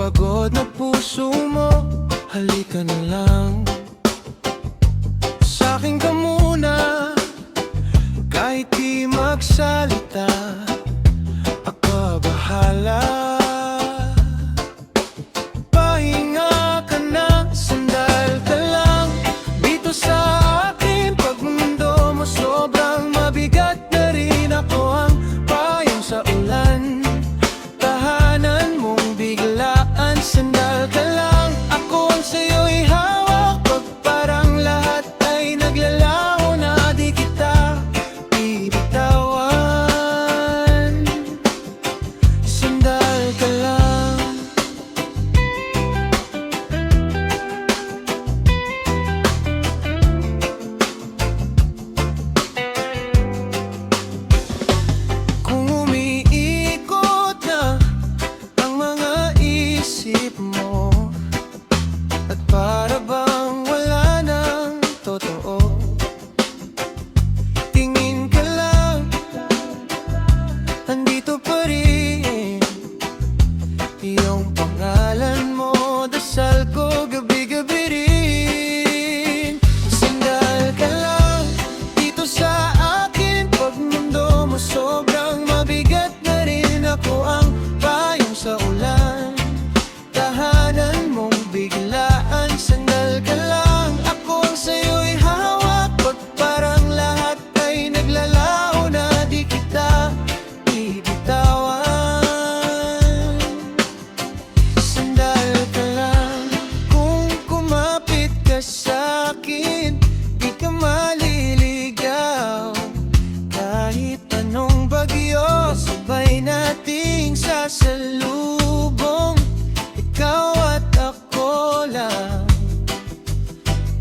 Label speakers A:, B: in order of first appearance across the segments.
A: pagod na puso mo, halika na lang. Sa'kin ka muna, kahit di magsalita, ako bahala. Pahinga ka na, sandal ka lang dito sa akin. Pag mundo mo sobrang mabigat, na rin ako ang payong sa ulan. Tahanan mong biglaan, sandal ka lang. Ako ang sa'yo'y hawak, pag parang lahat ay naglalaho na, di kita bibitawan. Sandal ka lang. Kung umiikot na ang mga isip mo, at para bang wala nang totoo, tingin ka lang, andito pa rin iyong pangalan mo. Dasal ko gabi-gabi rin. Sandal ka lang dito sa akin. Pag mundo mo sobrang mabigat, na rin ako ang payong sa ulan. Tahanan mong biglaan, sandal ka lang. Ako ang sa'yo'y hawak, pag parang lahat ay naglalaho na, di kita bibitawan. Sandal ka lang. Kung kumapit ka sa'kin, di ka maliligaw. Kahit anong bagyo, sabay nating sasalubong, ikaw at ako lang.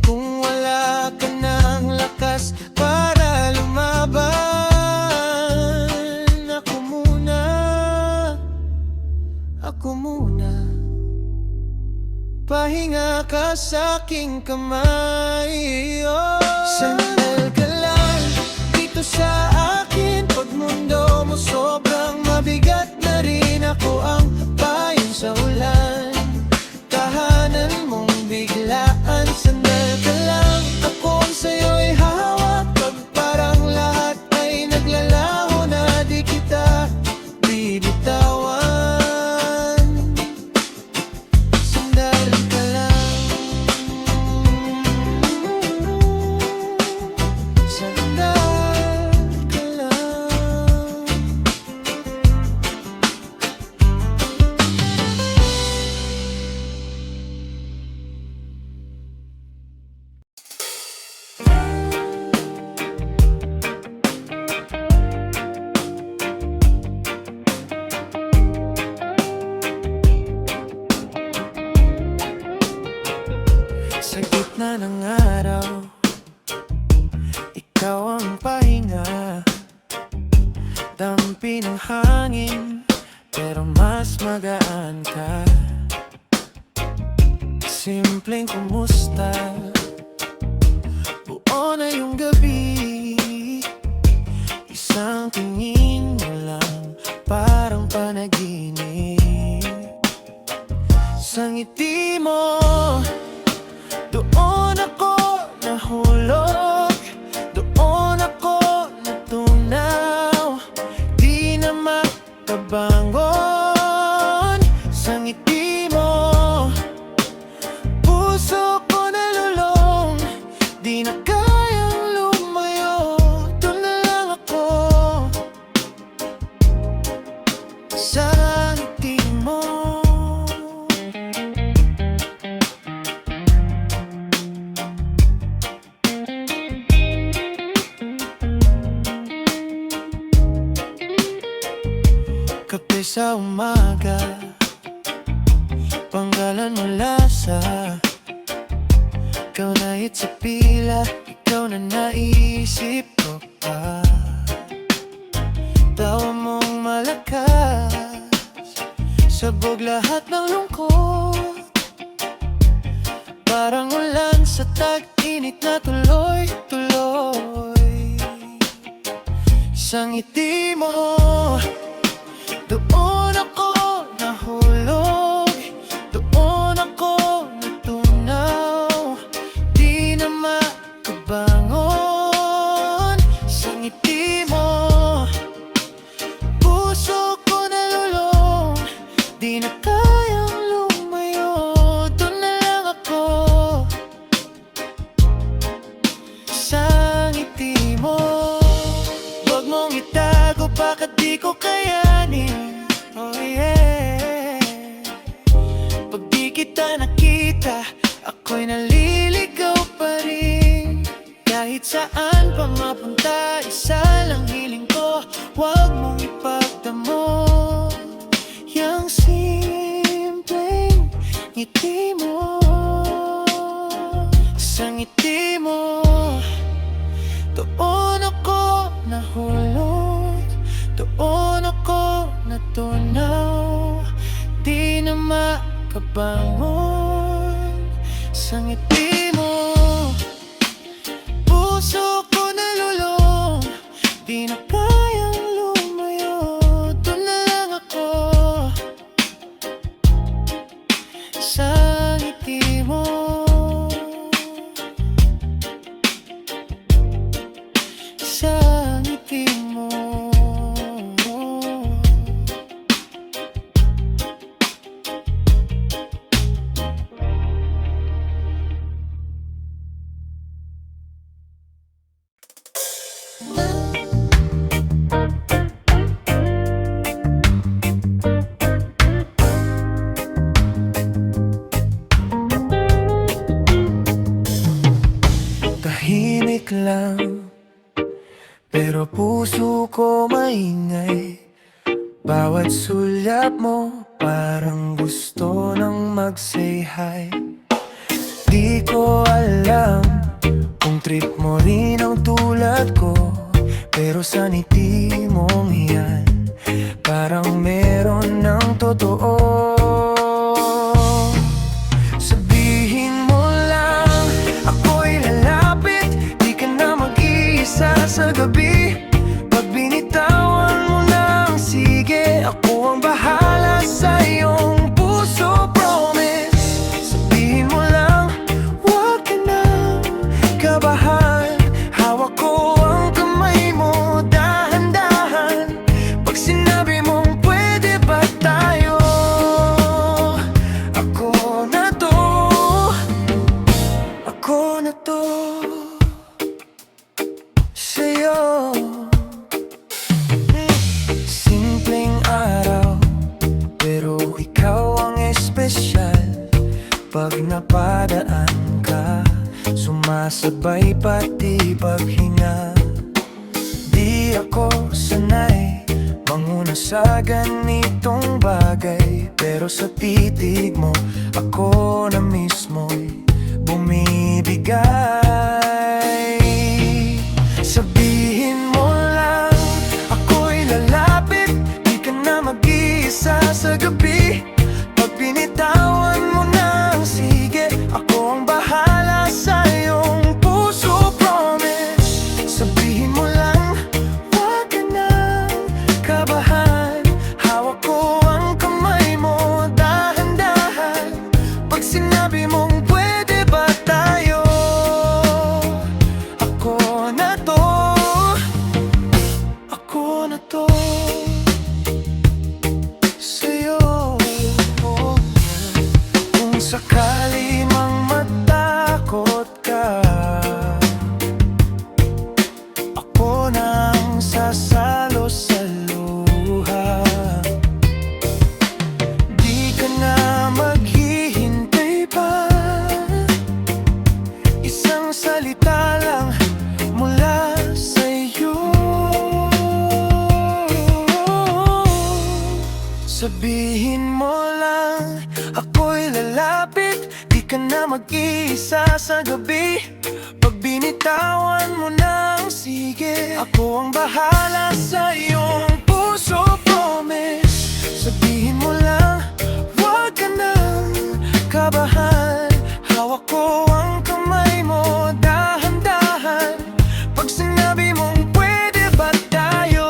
A: Kung wala ka ng lakas para lumaban, ako muna, ako muna. Pahinga ka sa'king kamay, oh. Sandal ka lang dito sa akin. Pag mundo mo sobrang mabigat, na rin ako ang payong sa ulan. Tahanan mong biglaan, sandal ka lang. Ako ang sa'yo'y hawak, pag parang lahat ay naglalaho na, di kita bibitawan. Sandal ka lang. Sandal ka lang. Sa gitna ng araw, ikaw ang pahinga. Dampi ng hangin, pero mas magaan ka. Simpleng kumusta, buo na yung gabi. Isang tingin mo lang, parang panaginip. Sa ngiti mo, doon ako nahulog, doon ako natunaw, di na makabangon. Sa ngiti mo, puso ko nalulong, di na kayang lumayo. Doon na lang ako sa ngiti mo. Kape sa umaga, panggalan mula sa ikaw na hit sa pila, ikaw na naisip ko pa. Tawa mong malakas, sabog lahat ng lungkot. Parang ulan sa tag-init na tuloy-tuloy. Sa ngiti mo, doon ako nahulog, Kabangon sa ngiti mo, puso ko nalulong, di na kayang lumayo. Doon na lang ako sa ngiti mo, sa ngiti mo. Tahimik lang, pero puso ko maingay. Bawat sulyap mo parang gusto nang mag-say hi. Di ko alam kung trip mo rin ang tulad ko, pero sa ngiti mong yan parang meron ng totoo. Sabihin mo lang, ako'y lalapit, di ka na mag-iisa sa gabi. Pag binitawan mo ng sige, ako ang bahala sa iyong puso, promise. Sabihin mo lang, huwag ka nang kabahan. Hawak ko ang kamay mo, dahan-dahan. Pag sinabi mong pwede ba tayo, ako na to, ako na to sa'yo. Simpleng araw, pero ikaw ang espesyal. Pag napadaan ka, sumasabay pati paghinga. Di ako sanay manguna sa ganitong bagay, pero sa titig mo, ako na mismo'y bumibigay. Sabihin mo lang, ako'y lalapit, di ka na mag-iisa sa gabi. Pag binitawan mo ng sige, ako ang bahala sa iyong puso, promise. Sabihin mo lang, huwag ka nang kabahan. Hawak ko ang kamay mo, dahan-dahan. Pag sinabi mong pwede ba tayo, ako na to, ako na to sa'yo. Kung sakali mang matakot ka, ako nang sasalo sa luha. Di ka na maghihintay pa, isang salita lang mula sa'yo. Sabihin mo lang, ako'y lalapit, di ka na mag-iisa sa gabi. Pag binitawan mo ng sige, ako ang bahala sa iyong puso, promise. Sabihin mo lang, huwag ka nang kabahan. Hawak ko ang kamay mo, dahan-dahan. Pag sinabi mong pwede ba tayo,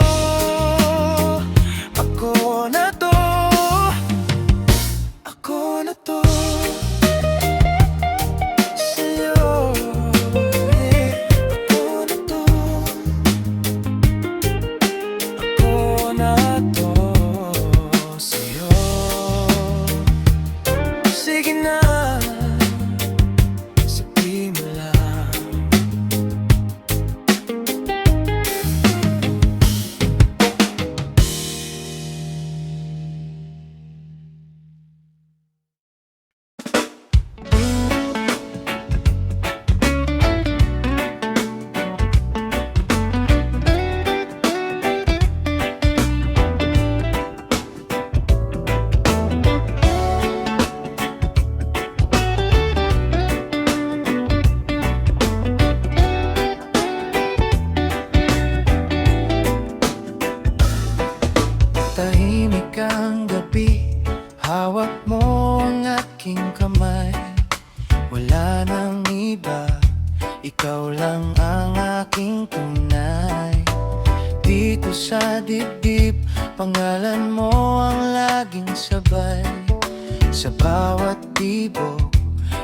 A: ako na to, ako na to sa'yo. Ako na to, ako na to sa'yo. Sige na, sabihin mo lang. Tahimik ang gabi, hawak mo ang aking kamay. Wala nang iba, ikaw lang ang aking tunay. Dito sa dibdib, pangalan mo ang laging sabay. Sa bawat tibok,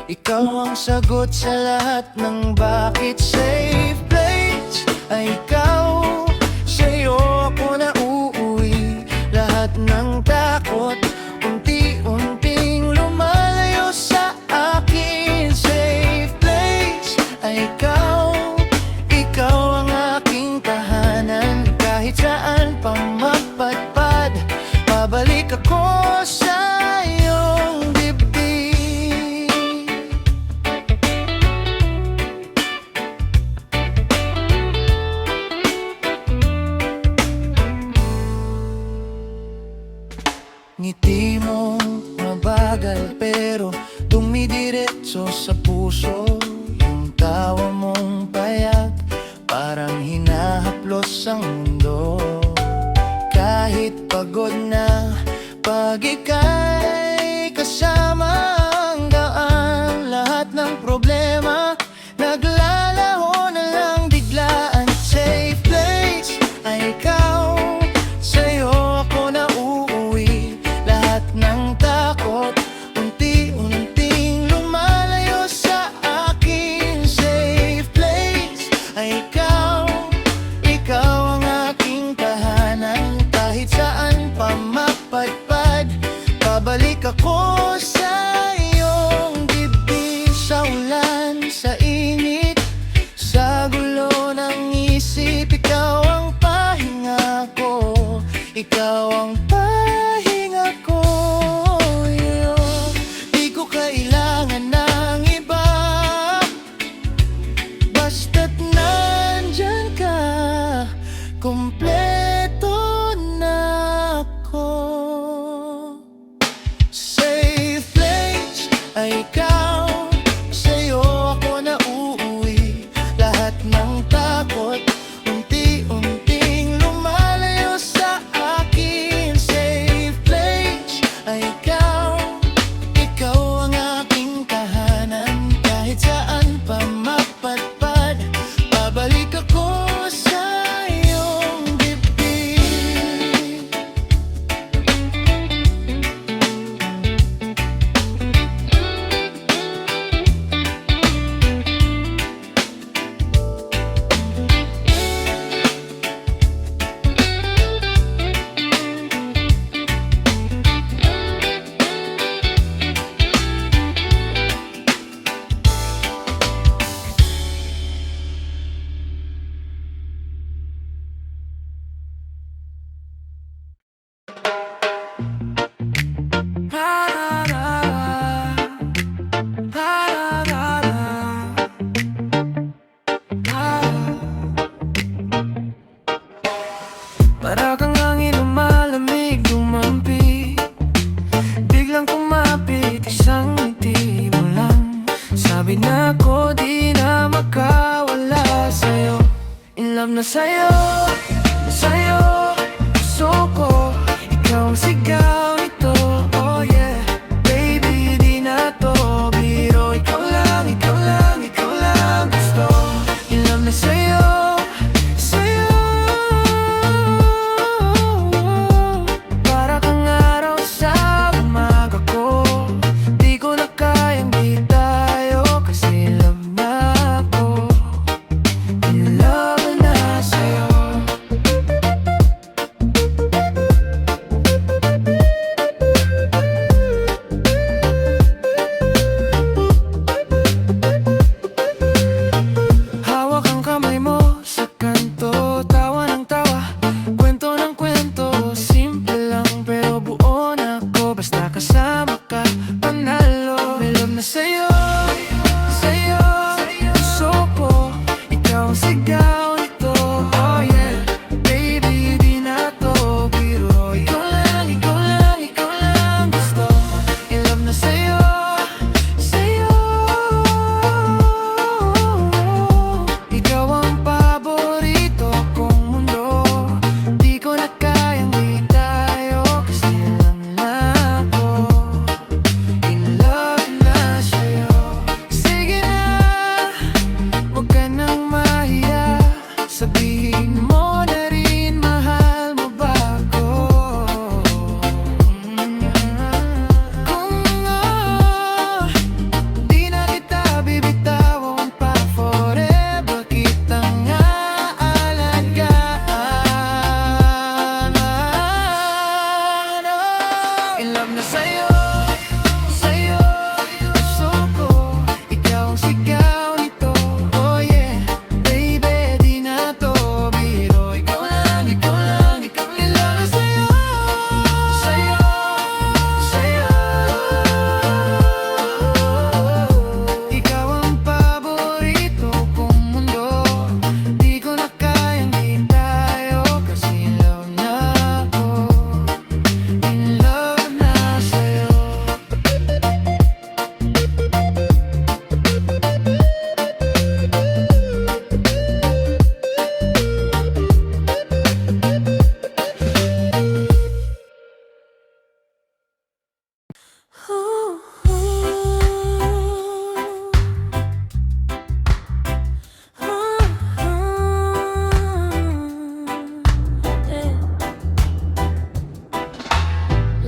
A: ikaw ang sagot sa lahat ng bakit. Safe place ay ikaw, sa'yo ako na uuwi. Lahat ng takot, unti-unting lumalayo sa akin. Safe place ay ikaw, ikaw ang aking tahanan. Kahit saan pa mapadpad, babalik ako sa iyong dibdib. Ngiti mo mabagal pero dumidiretso sa puso. Yung tawa mong payak, parang hinahaplos ang mundo. Kahit pagod na, pag ika'y kasama, ang gaan lahat ng problema naglalaho na lang biglaan. Safe place ay ikaw, sa'yo ako na uuwi. Lahat ng takot, unti-unting lumalayo sa akin. Safe place ay ikaw, ikaw ang aking tahanan. Kahit saan pa mapadpad, babalik ako sa iyong dibdib. Sa ulan, sa init, sa gulo ng isip, ikaw ang pahinga ko, ikaw ang pahinga ko. Di ko kailangan ng iba, basta't nandyan ka, kumpleto na ako. Safe place ay ikaw, sa'yo ako na uuwi. Lahat ng takot, unti-unting lumalayo sa akin. Safe place ay ikaw, ikaw ang aking tahanan. Kahit saan pa mapadpad, babalik ako sa iyong dibdib. Para kang hangin na malamig lumampi, biglang kumapit, isang ngiti mo lang. Sabi na ako di na makawala sa'yo. In love na sa'yo, sa'yo, gusto ko. Ikaw ang sigaw nito, oh yeah. Baby, di na to biro. Ikaw lang, ikaw lang, ikaw lang gusto. In love na sa'yo, sa'yo. Para kang araw sa umaga ko, di ko na kayang di tayo, kasi love na ako. In love na sa'yo. love na sa'yo, sa'yo, puso ko, ikaw ang sigaw nito. Oh yeah, baby, di na to biro. Ikaw lang, ikaw lang, ikaw lang na sa'yo, sa'yo, sa'yo. Ikaw ang paborito kong mundo. Di ko na kayang di tayo, kasi in love na ako, in love na sa'yo.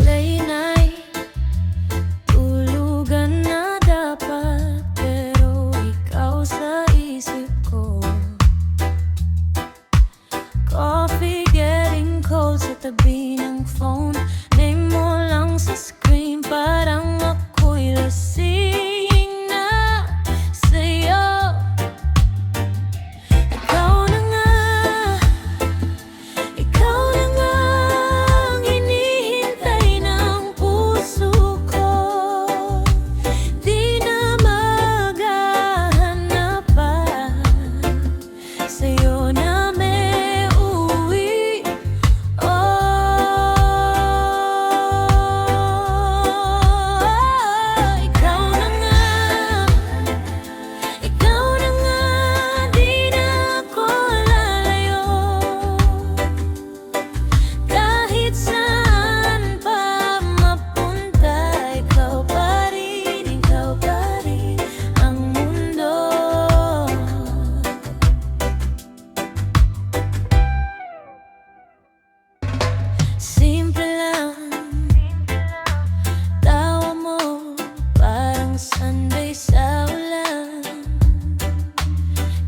B: Late night, tulugan na dapat, pero ikaw sa isip ko. Coffee getting cold sa tabi ng phone. Name mo lang sa screen, parang ako'y lasing na sa'yo. Ikaw na nga, ikaw na nga ang hinihintay ng puso ko. Di na maghahanap pa, sa'yo na may uwi. Ikaw na nga, ikaw na nga, di na ako lalayo. Kahit saan pa mapunta, ikaw pa rin ang mundo. Simple lang, tawa mo parang Sunday sa ulan.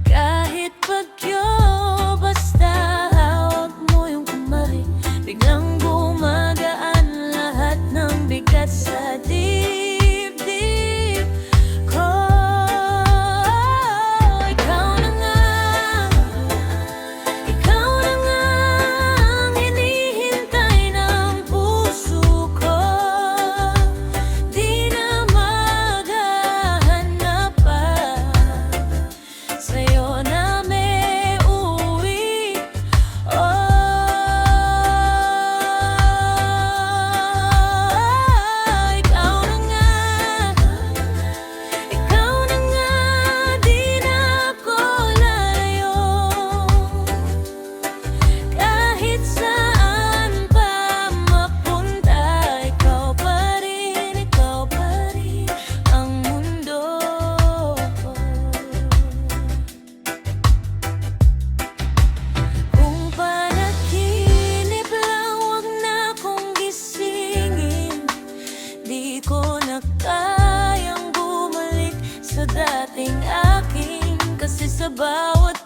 B: Kahit bagyo, basta hawak mo yung kamay, biglang gumagaan lahat ng bigat sa dibdib ko. Ikaw na nga, ikaw na nga ang hinihintay ng puso ko. Di na maghahanap pa, sa'yo na may uwi. Ikaw na nga, di na ako lalayo. Kahit saan pa mapunta, ikaw pa rin ang mundo. Kung panaginip lang, wag na akong gisingin. Di ko na kayang bumalik sa dating akin, kasi sa bawat